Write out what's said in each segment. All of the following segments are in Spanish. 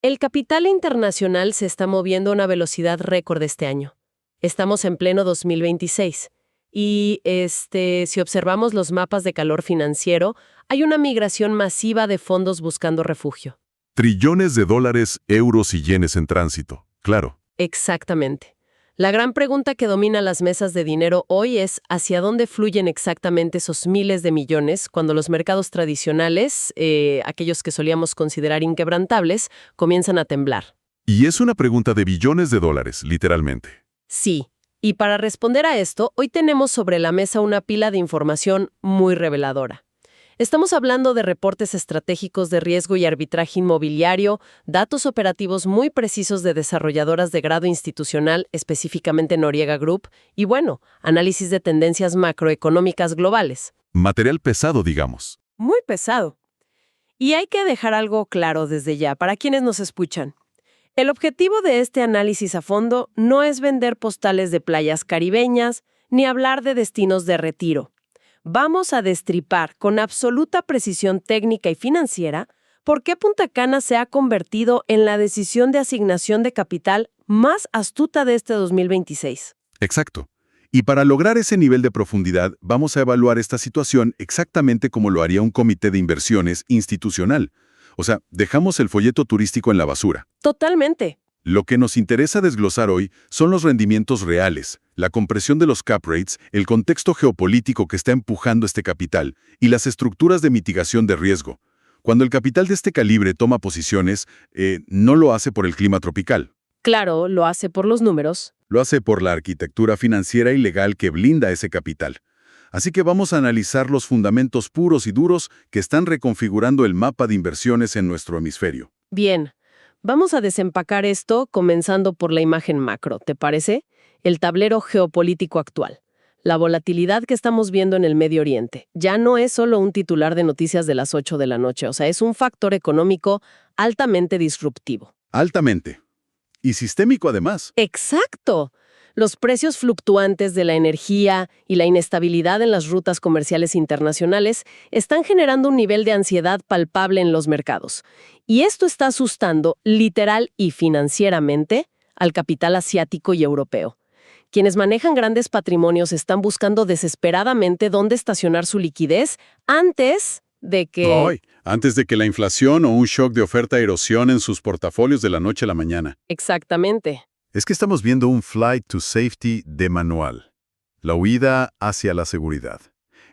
El capital internacional se está moviendo a una velocidad récord este año. Estamos en pleno 2026. Y si observamos los mapas de calor financiero, hay una migración masiva de fondos buscando refugio. Trillones de dólares, euros y yenes en tránsito, claro. Exactamente. La gran pregunta que domina las mesas de dinero hoy es ¿hacia dónde fluyen exactamente esos miles de millones cuando los mercados tradicionales, aquellos que solíamos considerar inquebrantables, comienzan a temblar? Y es una pregunta de billones de dólares, literalmente. Sí. Y para responder a esto, hoy tenemos sobre la mesa una pila de información muy reveladora. Estamos hablando de reportes estratégicos de riesgo y arbitraje inmobiliario, datos operativos muy precisos de desarrolladoras de grado institucional, específicamente Noriega Group, y bueno, análisis de tendencias macroeconómicas globales. Material pesado, digamos. Muy pesado. Y hay que dejar algo claro desde ya, para quienes nos escuchan. El objetivo de este análisis a fondo no es vender postales de playas caribeñas, ni hablar de destinos de retiro. Vamos a destripar con absoluta precisión técnica y financiera por qué Punta Cana se ha convertido en la decisión de asignación de capital más astuta de este 2026. Exacto. Y para lograr ese nivel de profundidad, vamos a evaluar esta situación exactamente como lo haría un comité de inversiones institucional. O sea, dejamos el folleto turístico en la basura. Totalmente. Lo que nos interesa desglosar hoy son los rendimientos reales, la compresión de los cap rates, el contexto geopolítico que está empujando este capital y las estructuras de mitigación de riesgo. Cuando el capital de este calibre toma posiciones, no lo hace por el clima tropical. Claro, lo hace por los números. Lo hace por la arquitectura financiera y legal que blinda ese capital. Así que vamos a analizar los fundamentos puros y duros que están reconfigurando el mapa de inversiones en nuestro hemisferio. Bien. Vamos a desempacar esto comenzando por la imagen macro, ¿te parece? El tablero geopolítico actual. La volatilidad que estamos viendo en el Medio Oriente ya no es solo un titular de noticias de las 8 de la noche, o sea, es un factor económico altamente disruptivo. Altamente. Y sistémico además. ¡Exacto! Los precios fluctuantes de la energía y la inestabilidad en las rutas comerciales internacionales están generando un nivel de ansiedad palpable en los mercados. Y esto está asustando, literal y financieramente, al capital asiático y europeo. Quienes manejan grandes patrimonios están buscando desesperadamente dónde estacionar su liquidez antes de que... Antes de que la inflación o un shock de oferta erosionen sus portafolios de la noche a la mañana. Exactamente. Es que estamos viendo un flight to safety de manual, la huida hacia la seguridad.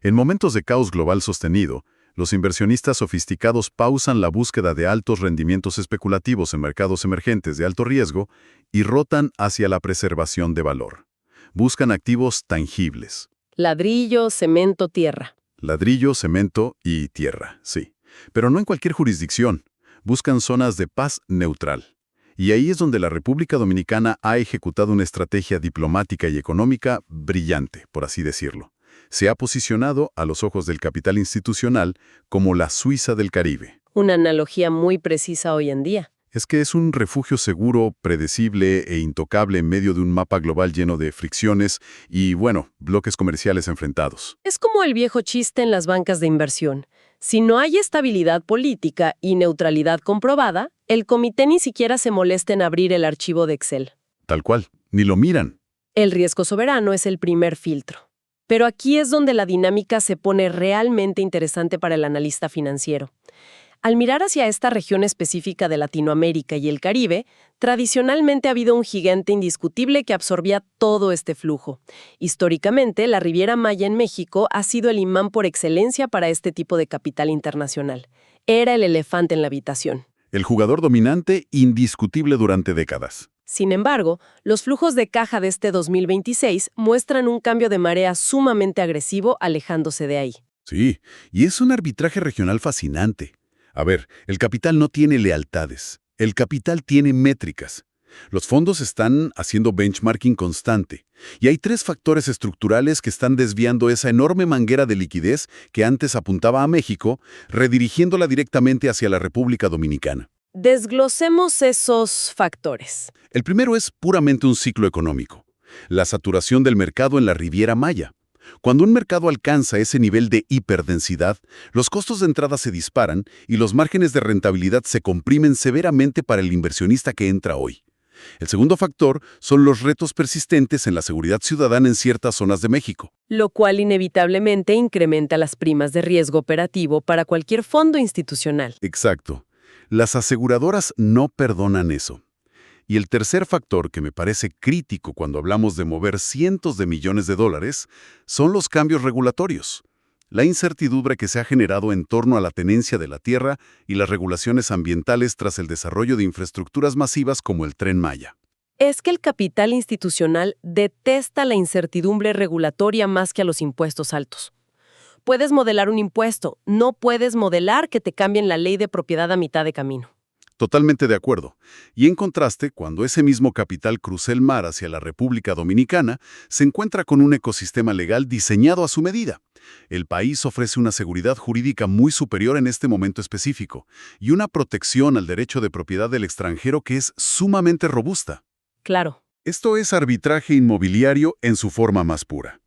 En momentos de caos global sostenido, los inversionistas sofisticados pausan la búsqueda de altos rendimientos especulativos en mercados emergentes de alto riesgo y rotan hacia la preservación de valor. Buscan activos tangibles. Ladrillo, cemento, tierra. Ladrillo, cemento y tierra, sí. Pero no en cualquier jurisdicción. Buscan zonas de paz neutral. Y ahí es donde la República Dominicana ha ejecutado una estrategia diplomática y económica brillante, por así decirlo. Se ha posicionado, a los ojos del capital institucional, como la Suiza del Caribe. Una analogía muy precisa hoy en día. Es que es un refugio seguro, predecible e intocable en medio de un mapa global lleno de fricciones y, bueno, bloques comerciales enfrentados. Es como el viejo chiste en las bancas de inversión. Si no hay estabilidad política y neutralidad comprobada, el comité ni siquiera se molesta en abrir el archivo de Excel. Tal cual, ni lo miran. El riesgo soberano es el primer filtro. Pero aquí es donde la dinámica se pone realmente interesante para el analista financiero. Al mirar hacia esta región específica de Latinoamérica y el Caribe, tradicionalmente ha habido un gigante indiscutible que absorbía todo este flujo. Históricamente, la Riviera Maya en México ha sido el imán por excelencia para este tipo de capital internacional. Era el elefante en la habitación. El jugador dominante indiscutible durante décadas. Sin embargo, los flujos de caja de este 2026 muestran un cambio de marea sumamente agresivo alejándose de ahí. Sí, y es un arbitraje regional fascinante. A ver, el capital no tiene lealtades. El capital tiene métricas. Los fondos están haciendo benchmarking constante. Y hay 3 factores estructurales que están desviando esa enorme manguera de liquidez que antes apuntaba a México, redirigiéndola directamente hacia la República Dominicana. Desglosemos esos factores. El primero es puramente un ciclo económico. La saturación del mercado en la Riviera Maya. Cuando un mercado alcanza ese nivel de hiperdensidad, los costos de entrada se disparan y los márgenes de rentabilidad se comprimen severamente para el inversionista que entra hoy. El segundo factor son los retos persistentes en la seguridad ciudadana en ciertas zonas de México. Lo cual inevitablemente incrementa las primas de riesgo operativo para cualquier fondo institucional. Exacto. Las aseguradoras no perdonan eso. Y el tercer factor que me parece crítico cuando hablamos de mover cientos de millones de dólares son los cambios regulatorios. La incertidumbre que se ha generado en torno a la tenencia de la tierra y las regulaciones ambientales tras el desarrollo de infraestructuras masivas como el Tren Maya. Es que el capital institucional detesta la incertidumbre regulatoria más que a los impuestos altos. Puedes modelar un impuesto, no puedes modelar que te cambien la ley de propiedad a mitad de camino. Totalmente de acuerdo. Y en contraste, cuando ese mismo capital cruza el mar hacia la República Dominicana, se encuentra con un ecosistema legal diseñado a su medida. El país ofrece una seguridad jurídica muy superior en este momento específico y una protección al derecho de propiedad del extranjero que es sumamente robusta. Claro. Esto es arbitraje inmobiliario en su forma más pura.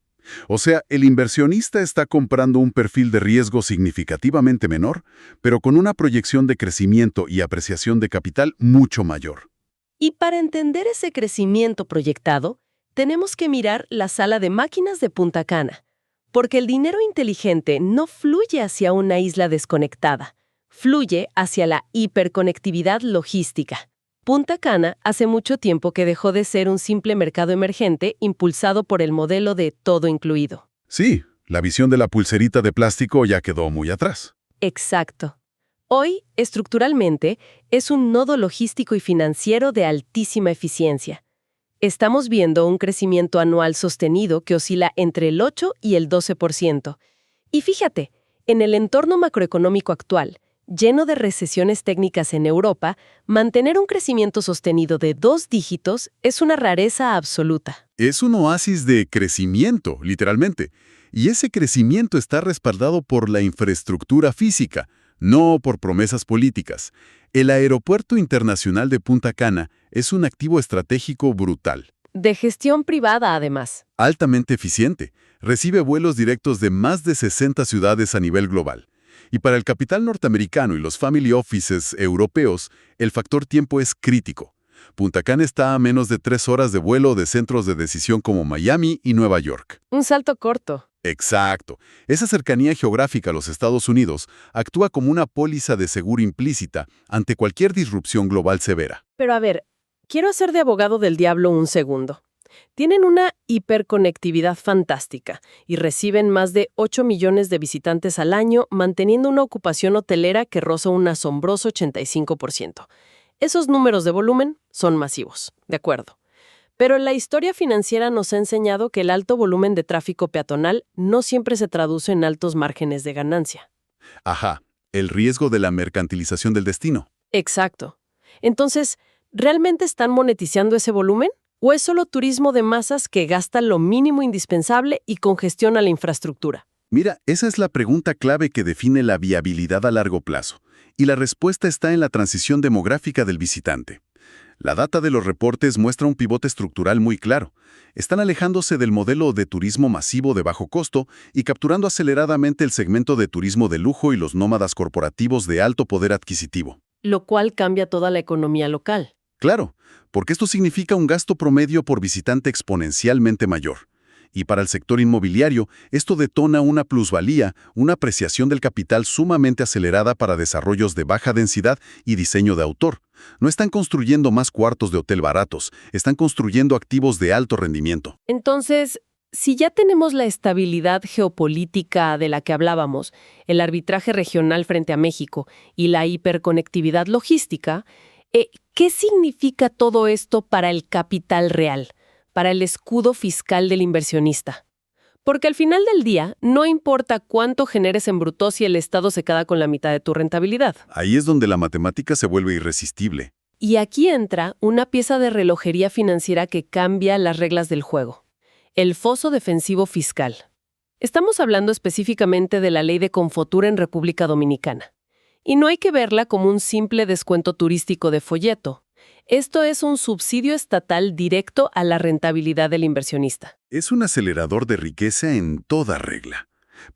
O sea, el inversionista está comprando un perfil de riesgo significativamente menor, pero con una proyección de crecimiento y apreciación de capital mucho mayor. Y para entender ese crecimiento proyectado, tenemos que mirar la sala de máquinas de Punta Cana, porque el dinero inteligente no fluye hacia una isla desconectada, fluye hacia la hiperconectividad logística. Punta Cana hace mucho tiempo que dejó de ser un simple mercado emergente impulsado por el modelo de todo incluido. Sí, la visión de la pulserita de plástico ya quedó muy atrás. Exacto. Hoy, estructuralmente, es un nodo logístico y financiero de altísima eficiencia. Estamos viendo un crecimiento anual sostenido que oscila entre el 8 y el 12%. Y fíjate, en el entorno macroeconómico actual, lleno de recesiones técnicas en Europa, mantener un crecimiento sostenido de 2 dígitos es una rareza absoluta. Es un oasis de crecimiento, literalmente. Y ese crecimiento está respaldado por la infraestructura física, no por promesas políticas. El Aeropuerto Internacional de Punta Cana es un activo estratégico brutal. De gestión privada, además. Altamente eficiente. Recibe vuelos directos de más de 60 ciudades a nivel global. Y para el capital norteamericano y los family offices europeos, el factor tiempo es crítico. Punta Cana está a menos de 3 horas de vuelo de centros de decisión como Miami y Nueva York. Un salto corto. Exacto. Esa cercanía geográfica a los Estados Unidos actúa como una póliza de seguro implícita ante cualquier disrupción global severa. Pero a ver, quiero hacer de abogado del diablo un segundo. Tienen una hiperconectividad fantástica y reciben más de 8 millones de visitantes al año, manteniendo una ocupación hotelera que roza un asombroso 85%. Esos números de volumen son masivos, de acuerdo. Pero la historia financiera nos ha enseñado que el alto volumen de tráfico peatonal no siempre se traduce en altos márgenes de ganancia. Ajá, el riesgo de la mercantilización del destino. Exacto. Entonces, ¿realmente están monetizando ese volumen? ¿O es solo turismo de masas que gasta lo mínimo indispensable y congestiona la infraestructura? Mira, esa es la pregunta clave que define la viabilidad a largo plazo. Y la respuesta está en la transición demográfica del visitante. La data de los reportes muestra un pivote estructural muy claro. Están alejándose del modelo de turismo masivo de bajo costo y capturando aceleradamente el segmento de turismo de lujo y los nómadas corporativos de alto poder adquisitivo. Lo cual cambia toda la economía local. Claro, porque esto significa un gasto promedio por visitante exponencialmente mayor. Y para el sector inmobiliario, esto detona una plusvalía, una apreciación del capital sumamente acelerada para desarrollos de baja densidad y diseño de autor. No están construyendo más cuartos de hotel baratos, están construyendo activos de alto rendimiento. Entonces, si ya tenemos la estabilidad geopolítica de la que hablábamos, el arbitraje regional frente a México y la hiperconectividad logística, ¿qué significa todo esto para el capital real, para el escudo fiscal del inversionista? Porque al final del día, no importa cuánto generes en bruto si el Estado se queda con la mitad de tu rentabilidad. Ahí es donde la matemática se vuelve irresistible. Y aquí entra una pieza de relojería financiera que cambia las reglas del juego. El foso defensivo fiscal. Estamos hablando específicamente de la ley de Confotura en República Dominicana. Y no hay que verla como un simple descuento turístico de folleto. Esto es un subsidio estatal directo a la rentabilidad del inversionista. Es un acelerador de riqueza en toda regla.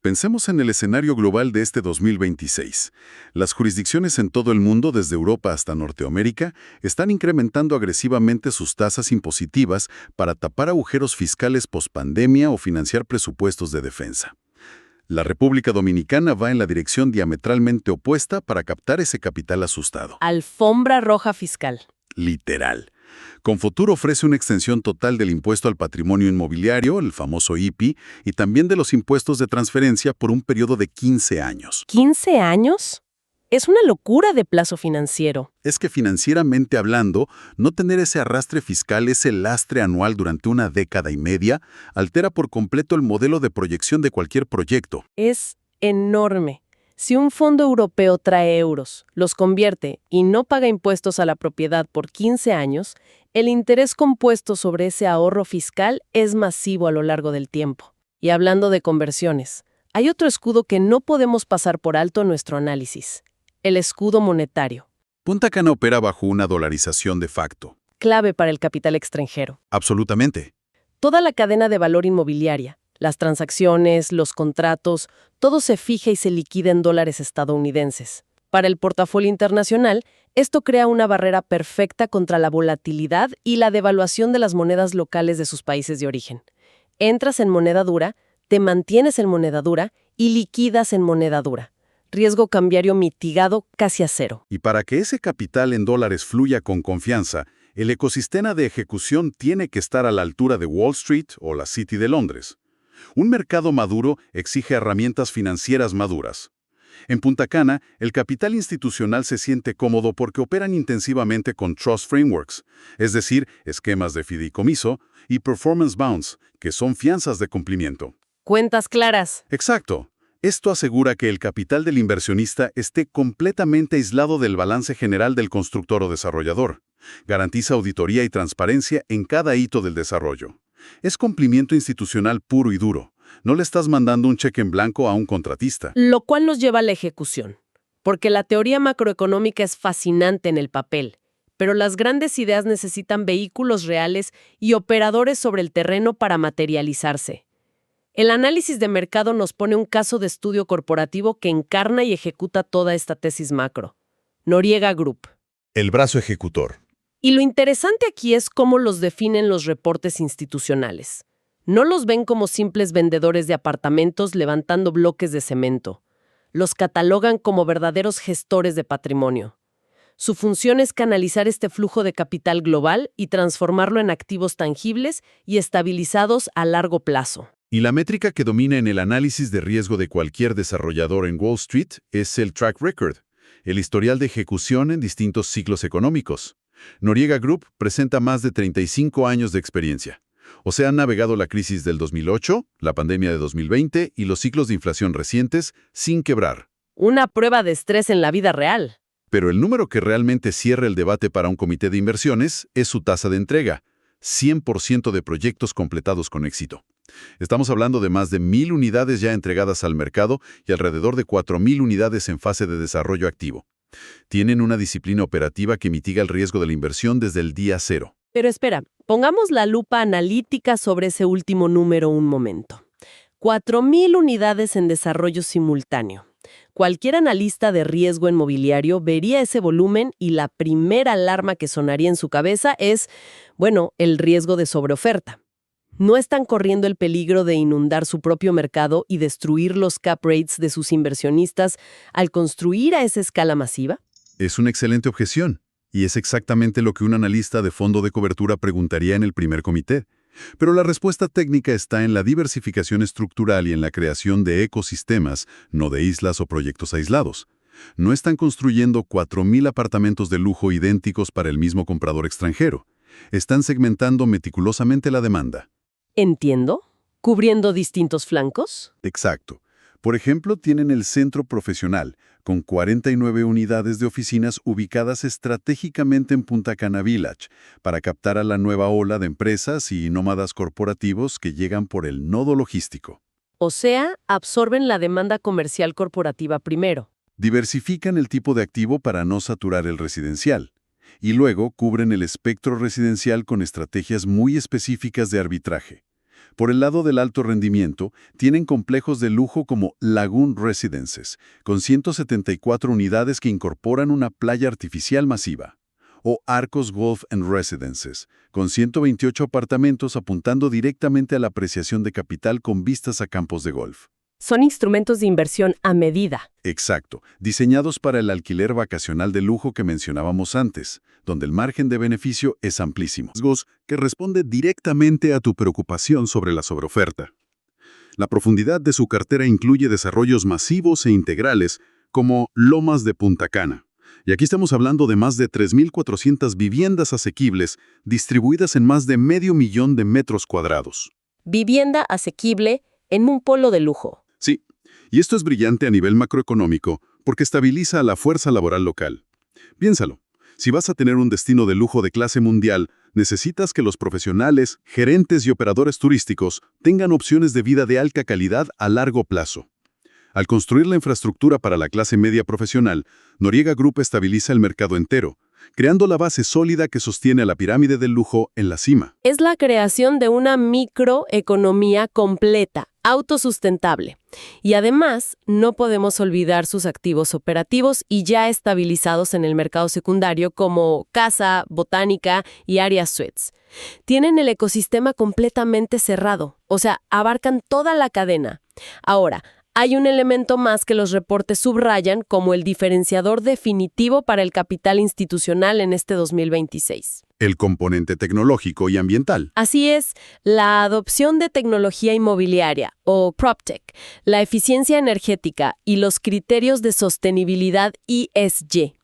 Pensemos en el escenario global de este 2026. Las jurisdicciones en todo el mundo, desde Europa hasta Norteamérica, están incrementando agresivamente sus tasas impositivas para tapar agujeros fiscales pospandemia o financiar presupuestos de defensa. La República Dominicana va en la dirección diametralmente opuesta para captar ese capital asustado. Alfombra roja fiscal. Literal. Confuturo ofrece una extensión total del impuesto al patrimonio inmobiliario, el famoso IPI, y también de los impuestos de transferencia por un periodo de 15 años. ¿15 años? Es una locura de plazo financiero. Es que financieramente hablando, no tener ese arrastre fiscal, ese lastre anual durante una década y media, altera por completo el modelo de proyección de cualquier proyecto. Es enorme. Si un fondo europeo trae euros, los convierte y no paga impuestos a la propiedad por 15 años, el interés compuesto sobre ese ahorro fiscal es masivo a lo largo del tiempo. Y hablando de conversiones, hay otro escudo que no podemos pasar por alto en nuestro análisis: el escudo monetario, Punta Cana opera bajo una dolarización de facto. clave para el capital extranjero. Absolutamente. Toda la cadena de valor inmobiliaria, las transacciones, los contratos, todo se fija y se liquida en dólares estadounidenses. Para el portafolio internacional, esto crea una barrera perfecta contra la volatilidad y la devaluación de las monedas locales de sus países de origen. Entras en moneda dura, te mantienes en moneda dura y liquidas en moneda dura. Riesgo cambiario mitigado casi a cero. Y para que ese capital en dólares fluya con confianza, el ecosistema de ejecución tiene que estar a la altura de Wall Street o la City de Londres. Un mercado maduro exige herramientas financieras maduras. En Punta Cana, el capital institucional se siente cómodo porque operan intensivamente con Trust Frameworks, es decir, esquemas de fideicomiso, y Performance Bonds, que son fianzas de cumplimiento. Cuentas claras. Exacto. Esto asegura que el capital del inversionista esté completamente aislado del balance general del constructor o desarrollador. Garantiza auditoría y transparencia en cada hito del desarrollo. Es cumplimiento institucional puro y duro. No le estás mandando un cheque en blanco a un contratista. Lo cual nos lleva a la ejecución. Porque la teoría macroeconómica es fascinante en el papel, pero las grandes ideas necesitan vehículos reales y operadores sobre el terreno para materializarse. El análisis de mercado nos pone un caso de estudio corporativo que encarna y ejecuta toda esta tesis macro. Noriega Group. El brazo ejecutor. Y lo interesante aquí es cómo los definen los reportes institucionales. No los ven como simples vendedores de apartamentos levantando bloques de cemento. Los catalogan como verdaderos gestores de patrimonio. Su función es canalizar este flujo de capital global y transformarlo en activos tangibles y estabilizados a largo plazo. Y la métrica que domina en el análisis de riesgo de cualquier desarrollador en Wall Street es el track record, el historial de ejecución en distintos ciclos económicos. Noriega Group presenta más de 35 años de experiencia. O sea, han navegado la crisis del 2008, la pandemia de 2020 y los ciclos de inflación recientes sin quebrar. Una prueba de estrés en la vida real. Pero el número que realmente cierra el debate para un comité de inversiones es su tasa de entrega, 100% de proyectos completados con éxito. Estamos hablando de más de 1,000 unidades ya entregadas al mercado y alrededor de 4,000 unidades en fase de desarrollo activo. Tienen una disciplina operativa que mitiga el riesgo de la inversión desde el día cero. Pero espera, pongamos la lupa analítica sobre ese último número un momento. 4,000 unidades en desarrollo simultáneo. Cualquier analista de riesgo inmobiliario vería ese volumen y la primera alarma que sonaría en su cabeza es, el riesgo de sobreoferta. ¿No están corriendo el peligro de inundar su propio mercado y destruir los cap rates de sus inversionistas al construir a esa escala masiva? Es una excelente objeción, y es exactamente lo que un analista de fondo de cobertura preguntaría en el primer comité. Pero la respuesta técnica está en la diversificación estructural y en la creación de ecosistemas, no de islas o proyectos aislados. No están construyendo 4,000 apartamentos de lujo idénticos para el mismo comprador extranjero. Están segmentando meticulosamente la demanda. Entiendo. ¿Cubriendo distintos flancos? Exacto. Por ejemplo, tienen el centro profesional, con 49 unidades de oficinas ubicadas estratégicamente en Punta Cana Village, para captar a la nueva ola de empresas y nómadas corporativos que llegan por el nodo logístico. O sea, absorben la demanda comercial corporativa primero. Diversifican el tipo de activo para no saturar el residencial. y luego cubren el espectro residencial con estrategias muy específicas de arbitraje. Por el lado del alto rendimiento, tienen complejos de lujo como Lagoon Residences, con 174 unidades que incorporan una playa artificial masiva, o Arcos Golf and Residences, con 128 apartamentos apuntando directamente a la apreciación de capital con vistas a campos de golf. Son instrumentos de inversión a medida. Exacto, diseñados para el alquiler vacacional de lujo que mencionábamos antes, donde el margen de beneficio es amplísimo. Riesgos que responde directamente a tu preocupación sobre la sobreoferta. La profundidad de su cartera incluye desarrollos masivos e integrales, como Lomas de Punta Cana. Y aquí estamos hablando de más de 3.400 viviendas asequibles, distribuidas en más de 500.000 de metros cuadrados. Vivienda asequible en un polo de lujo. Sí, y esto es brillante a nivel macroeconómico porque estabiliza a la fuerza laboral local. Piénsalo, si vas a tener un destino de lujo de clase mundial, necesitas que los profesionales, gerentes y operadores turísticos tengan opciones de vida de alta calidad a largo plazo. Al construir la infraestructura para la clase media profesional, Noriega Group estabiliza el mercado entero, creando la base sólida que sostiene a la pirámide del lujo en la cima. Es la creación de una microeconomía completa, autosustentable. Y además, no podemos olvidar sus activos operativos y ya estabilizados en el mercado secundario como Casa, Botánica y Áreas Suites. Tienen el ecosistema completamente cerrado, o sea, abarcan toda la cadena. Ahora, hay un elemento más que los reportes subrayan como el diferenciador definitivo para el capital institucional en este 2026. El componente tecnológico y ambiental. Así es, la adopción de tecnología inmobiliaria, o PropTech, la eficiencia energética y los criterios de sostenibilidad ESG.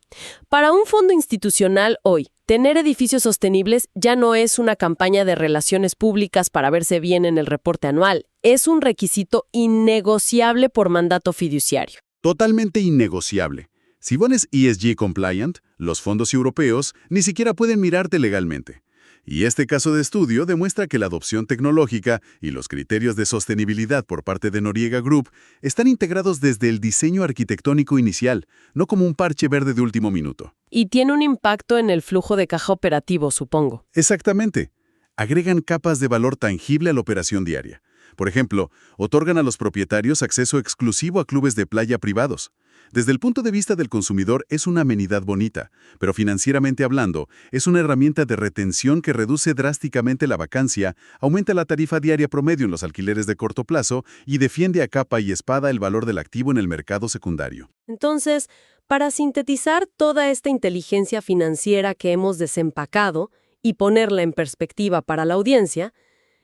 Para un fondo institucional hoy, tener edificios sostenibles ya no es una campaña de relaciones públicas para verse bien en el reporte anual, es un requisito innegociable por mandato fiduciario. Totalmente innegociable. Si pones ESG compliant, los fondos europeos ni siquiera pueden mirarte legalmente. Y este caso de estudio demuestra que la adopción tecnológica y los criterios de sostenibilidad por parte de Noriega Group están integrados desde el diseño arquitectónico inicial, no como un parche verde de último minuto. Y tiene un impacto en el flujo de caja operativo, supongo. Exactamente. Agregan capas de valor tangible a la operación diaria. Por ejemplo, otorgan a los propietarios acceso exclusivo a clubes de playa privados. Desde el punto de vista del consumidor es una amenidad bonita, pero financieramente hablando, es una herramienta de retención que reduce drásticamente la vacancia, aumenta la tarifa diaria promedio en los alquileres de corto plazo y defiende a capa y espada el valor del activo en el mercado secundario. Entonces, para sintetizar toda esta inteligencia financiera que hemos desempacado y ponerla en perspectiva para la audiencia,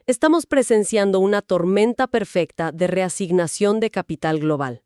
estamos presenciando una tormenta perfecta de reasignación de capital global,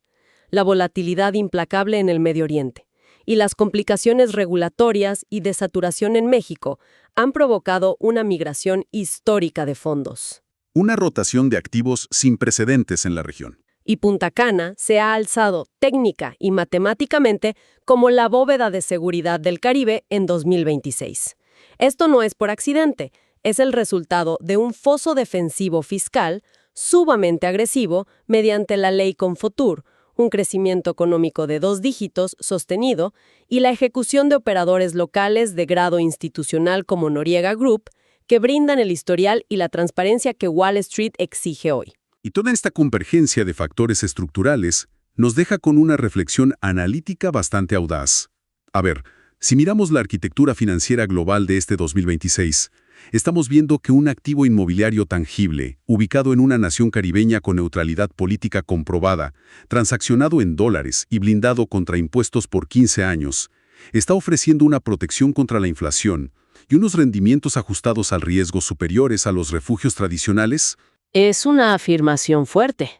la volatilidad implacable en el Medio Oriente y las complicaciones regulatorias y de saturación en México han provocado una migración histórica de fondos. Una rotación de activos sin precedentes en la región. Y Punta Cana se ha alzado técnica y matemáticamente como la bóveda de seguridad del Caribe en 2026. Esto no es por accidente. Es el resultado de un foso defensivo fiscal sumamente agresivo mediante la ley Confotur, un crecimiento económico de 2 dígitos sostenido y la ejecución de operadores locales de grado institucional como Noriega Group, que brindan el historial y la transparencia que Wall Street exige hoy. Y toda esta convergencia de factores estructurales nos deja con una reflexión analítica bastante audaz. A ver, si miramos la arquitectura financiera global de este 2026, estamos viendo que un activo inmobiliario tangible, ubicado en una nación caribeña con neutralidad política comprobada, transaccionado en dólares y blindado contra impuestos por 15 años, está ofreciendo una protección contra la inflación y unos rendimientos ajustados al riesgo superiores a los refugios tradicionales. Es una afirmación fuerte.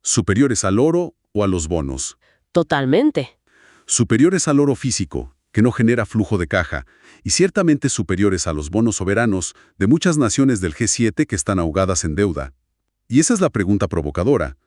Superiores al oro o a los bonos. Totalmente. Superiores al oro físico, que no genera flujo de caja, y ciertamente superiores a los bonos soberanos de muchas naciones del G7 que están ahogadas en deuda. Y esa es la pregunta provocadora.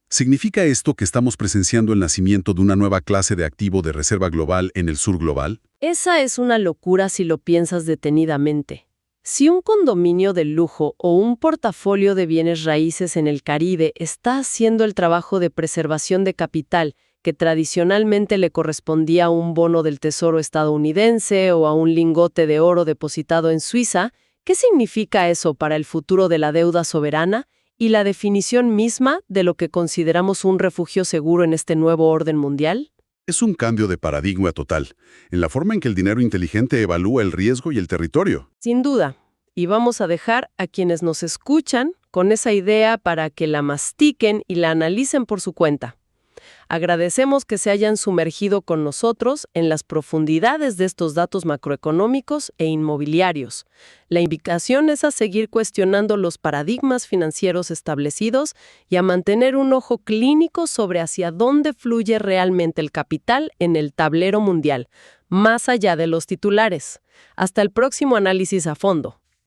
¿Significa esto que estamos presenciando el nacimiento de una nueva clase de activo de reserva global en el sur global? Esa es una locura si lo piensas detenidamente. Si un condominio de lujo o un portafolio de bienes raíces en el Caribe está haciendo el trabajo de preservación de capital que tradicionalmente le correspondía a un bono del Tesoro estadounidense o a un lingote de oro depositado en Suiza. ¿Qué significa eso para el futuro de la deuda soberana y la definición misma de lo que consideramos un refugio seguro en este nuevo orden mundial? Es un cambio de paradigma total, en la forma en que el dinero inteligente evalúa el riesgo y el territorio. Sin duda. Y vamos a dejar a quienes nos escuchan con esa idea para que la mastiquen y la analicen por su cuenta. Agradecemos que se hayan sumergido con nosotros en las profundidades de estos datos macroeconómicos e inmobiliarios. La invitación es a seguir cuestionando los paradigmas financieros establecidos y a mantener un ojo clínico sobre hacia dónde fluye realmente el capital en el tablero mundial, más allá de los titulares. Hasta el próximo análisis a fondo.